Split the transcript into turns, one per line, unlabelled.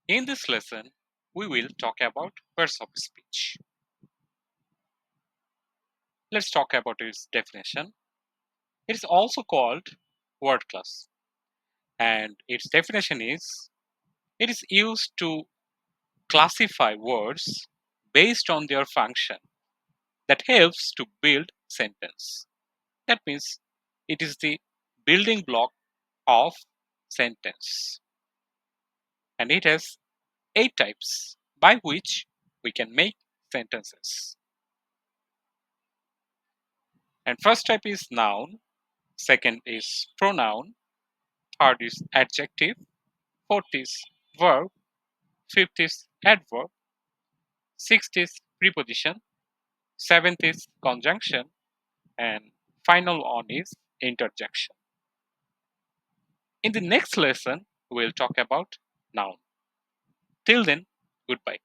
In this lesson, we will talk about words of speech. Let's talk about its definition. It is also called word class, and its definition is it is used to classify words based on their function that helps to build sentence. That means it is the building block of sentence, and it has 8 types by which we can make sentences. And first type is noun, second is pronoun, third is adjective, fourth is verb, fifth is adverb, sixth is preposition, seventh is conjunction, and final one is interjection. In the next lesson, we'll talk about noun. Till then, goodbye.